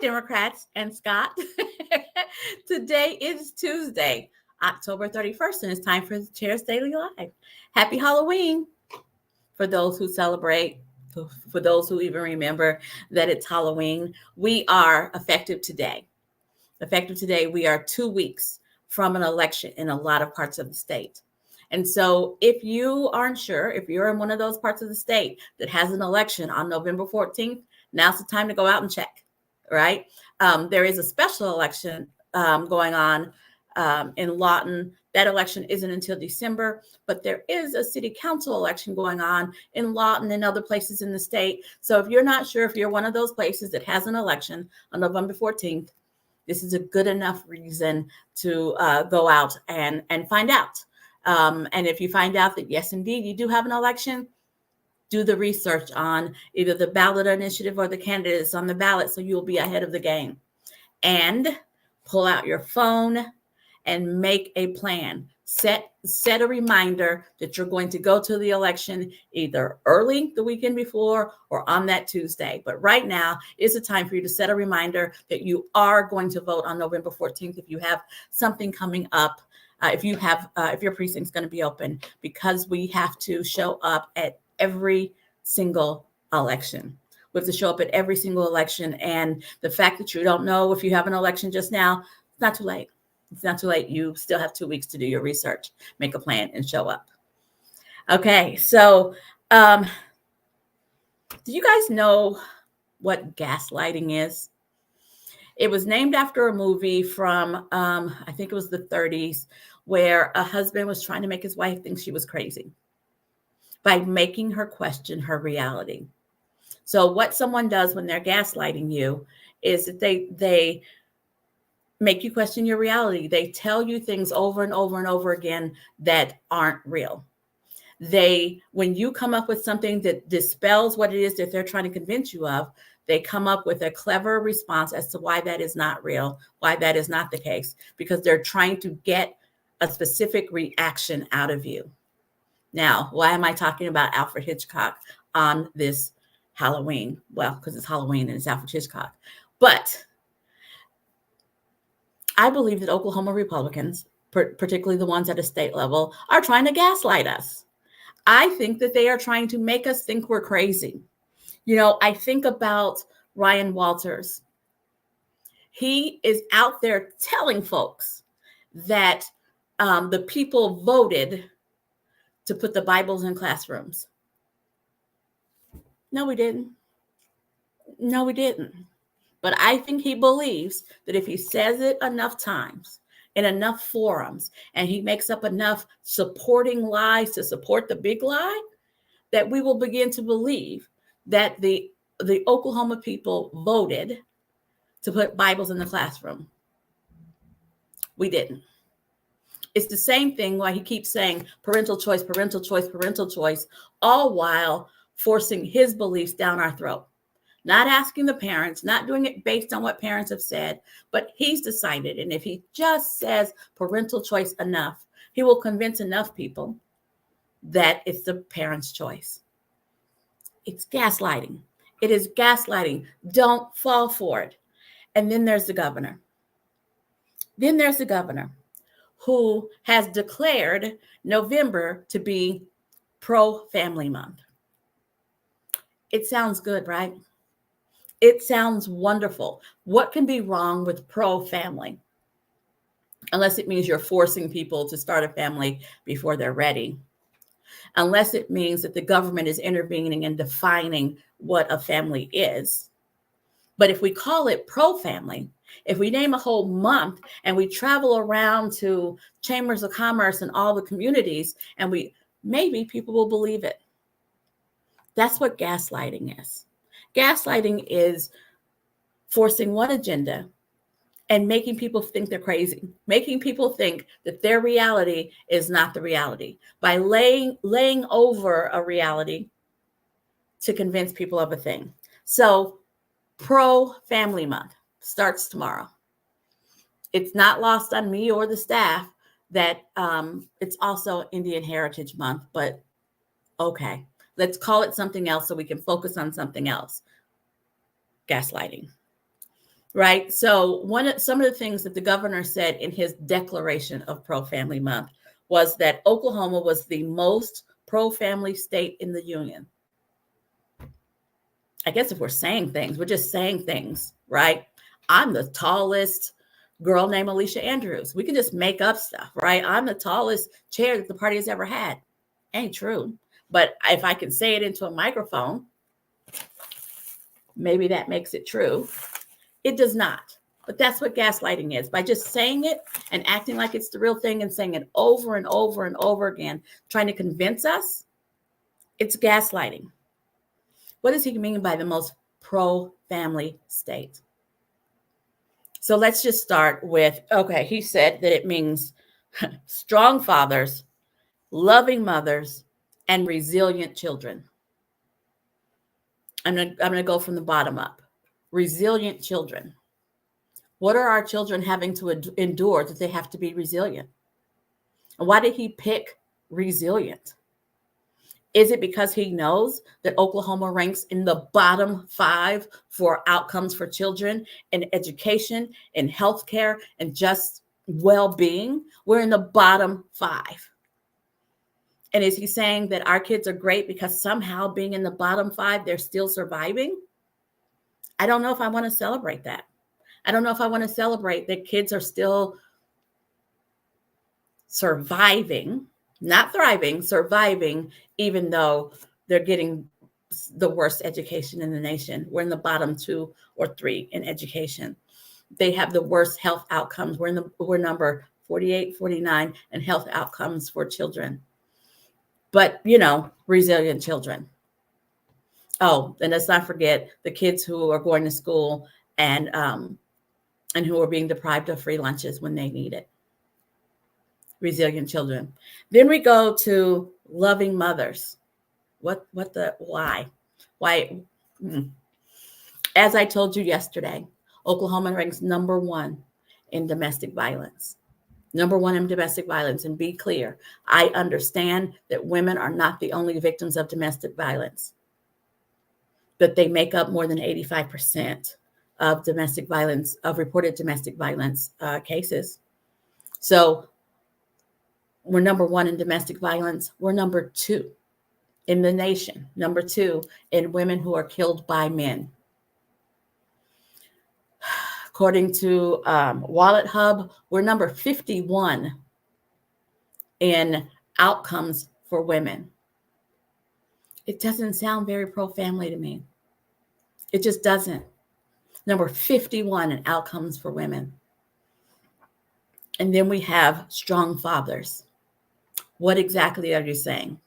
Democrats and Scott. Today is Tuesday, October 31st, and it's time for the Chair's Daily Live. Happy Halloween for those who celebrate, for those who even remember that it's Halloween. We are effective today. We are 2 weeks from an election in a lot of parts of the state. And so if you aren't sure, if you're in one of those parts of the state that has an election on November 14th, now's the time to go out and check, right? There is a special election going on in Lawton. That election isn't until December, but there is a city council election going on in Lawton and other places in the state. So if you're not sure if you're one of those places that has an election on November 14th, this is a good enough reason to go out and find out. And if you find out that, yes, indeed, you do have an election, do the research on either the ballot initiative or the candidates on the ballot so you'll be ahead of the game. And pull out your phone and make a plan. Set a reminder that you're going to go to the election either early the weekend before or on that Tuesday. But right now is the time for you to set a reminder that you are going to vote on November 14th if you have something coming up, if your precinct's going to be open, because we have to show up at every single election. We have to show up at every single election. And the fact that you don't know if you have an election just now, it's not too late. It's not too late. You still have 2 weeks to do your research, make a plan, and show up. Okay, so do you guys know what gaslighting is? It was named after a movie from, I think it was the 30s, where a husband was trying to make his wife think she was crazy by making her question her reality. So what someone does when they're gaslighting you is that they make you question your reality. They tell you things over and over and over again that aren't real. When you come up with something that dispels what it is that they're trying to convince you of, they come up with a clever response as to why that is not real, why that is not the case, because they're trying to get a specific reaction out of you. Now, why am I talking about Alfred Hitchcock on this Halloween? Well, because it's Halloween and it's Alfred Hitchcock. But I believe that Oklahoma Republicans, particularly the ones at a state level, are trying to gaslight us. I think that they are trying to make us think we're crazy. You know, I think about Ryan Walters. He is out there telling folks that the people voted to put the Bibles in classrooms. No, we didn't. No, we didn't. But I think he believes that if he says it enough times in enough forums and he makes up enough supporting lies to support the big lie, that we will begin to believe that the Oklahoma people voted to put Bibles in the classroom. We didn't. It's the same thing why he keeps saying parental choice, parental choice, parental choice, all while forcing his beliefs down our throat. Not asking the parents, not doing it based on what parents have said, but he's decided. And if he just says parental choice enough, he will convince enough people that it's the parents' choice. It's gaslighting. It is gaslighting. Don't fall for it. And then there's the governor. Who has declared November to be pro-family month. It sounds good, right? It sounds wonderful. What can be wrong with pro-family? Unless it means you're forcing people to start a family before they're ready. Unless it means that the government is intervening and defining what a family is. But if we call it pro-family, if we name a whole month and we travel around to chambers of commerce in all the communities, and maybe people will believe it. That's what gaslighting is. Gaslighting is forcing one agenda and making people think they're crazy, making people think that their reality is not the reality by laying over a reality to convince people of a thing. So pro-family month starts tomorrow. It's not lost on me or the staff that it's also Indian Heritage Month, but okay, let's call it something else so we can focus on something else. Gaslighting. right? So some of the things that the governor said in his declaration of pro-family month was that Oklahoma was the most pro-family state in the union. I guess if we're saying things, we're just saying things, right? I'm the tallest girl named Alicia Andrews. We can just make up stuff, right? I'm the tallest chair that the party has ever had. Ain't true. But if I can say it into a microphone, maybe that makes it true. It does not. But that's what gaslighting is. By just saying it and acting like it's the real thing and saying it over and over and over again, trying to convince us, it's gaslighting. What does he mean by the most pro-family state? So let's just start with, okay, he said that it means strong fathers, loving mothers, and resilient children. I'm gonna go from the bottom up. Resilient children. What are our children having to endure that they have to be resilient? And why did he pick resilient? Is it because he knows that Oklahoma ranks in the bottom 5 for outcomes for children in education, in healthcare, and just well-being? We're in the bottom 5. And is he saying that our kids are great because somehow being in the bottom 5, they're still surviving? I don't know if I want to celebrate that. I don't know if I want to celebrate that kids are still surviving, not thriving, surviving, even though they're getting the worst education in the nation. We're in the bottom 2 or 3 in education. They have the worst health outcomes. We're number 48, 49 in health outcomes for children. But, resilient children. Oh, and let's not forget the kids who are going to school and who are being deprived of free lunches when they need it. Resilient children. Then we go to loving mothers. Why? As I told you yesterday, Oklahoma ranks number 1 in domestic violence. Number 1 in domestic violence. And be clear, I understand that women are not the only victims of domestic violence, but they make up more than 85% of domestic violence, of reported domestic violence cases. So we're number 1 in domestic violence. We're number 2 in the nation, number 2 in women who are killed by men. According to Wallet Hub, we're number 51 in outcomes for women. It doesn't sound very pro-family to me. It just doesn't. Number 51 in outcomes for women. And then we have strong fathers. What exactly are you saying?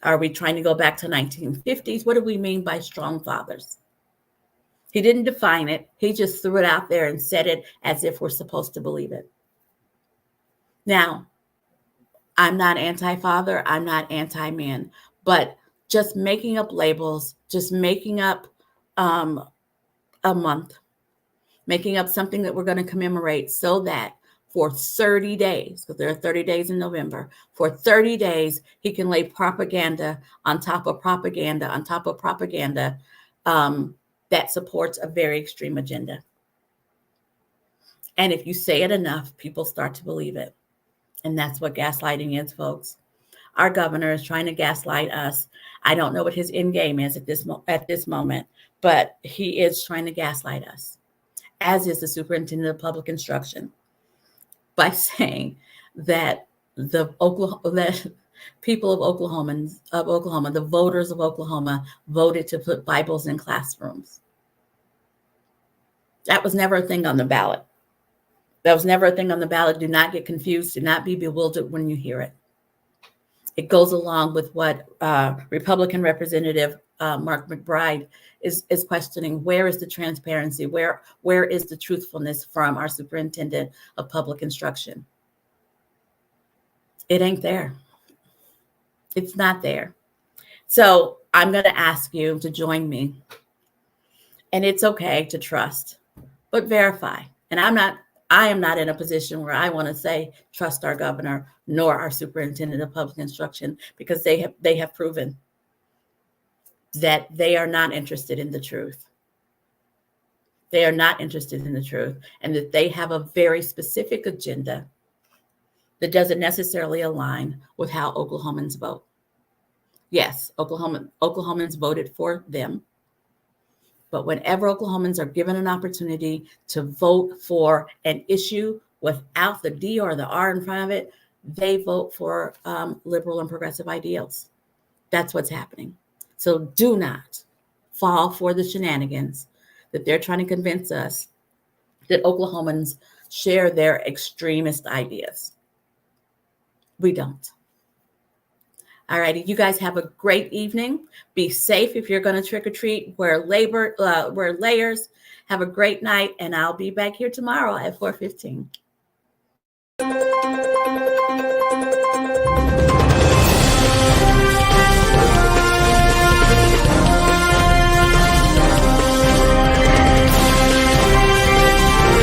Are we trying to go back to 1950s? What do we mean by strong fathers? He didn't define it. He just threw it out there and said it as if we're supposed to believe it. Now, I'm not anti-father. I'm not anti-man. But just making up labels, just making up a month, making up something that we're going to commemorate so that for 30 days, because there are 30 days in November, for 30 days, he can lay propaganda on top of propaganda on top of propaganda that supports a very extreme agenda. And if you say it enough, people start to believe it. And that's what gaslighting is, folks. Our governor is trying to gaslight us. I don't know what his end game is at this moment, but he is trying to gaslight us, as is the superintendent of public instruction, by saying that that people of Oklahoma, the voters of Oklahoma, voted to put Bibles in classrooms. That was never a thing on the ballot. That was never a thing on the ballot. Do not get confused. Do not be bewildered when you hear it. It goes along with what Republican Representative Mark McBride is questioning. Where is the transparency? Where is the truthfulness from our superintendent of public instruction? It ain't there. It's not there. So I'm going to ask you to join me. And it's okay to trust, but verify. And I am not in a position where I want to say trust our governor nor our superintendent of public instruction, because they have proven that they are not interested in the truth. They are not interested in the truth, and that they have a very specific agenda that doesn't necessarily align with how Oklahomans vote. Yes, Oklahomans voted for them, but whenever Oklahomans are given an opportunity to vote for an issue without the D or the R in front of it, they vote for liberal and progressive ideals. That's what's happening. So do not fall for the shenanigans that they're trying to convince us that Oklahomans share their extremist ideas. We don't. All righty, you guys have a great evening. Be safe if you're going to trick or treat. Wear layers. Have a great night, and I'll be back here tomorrow at 4:15.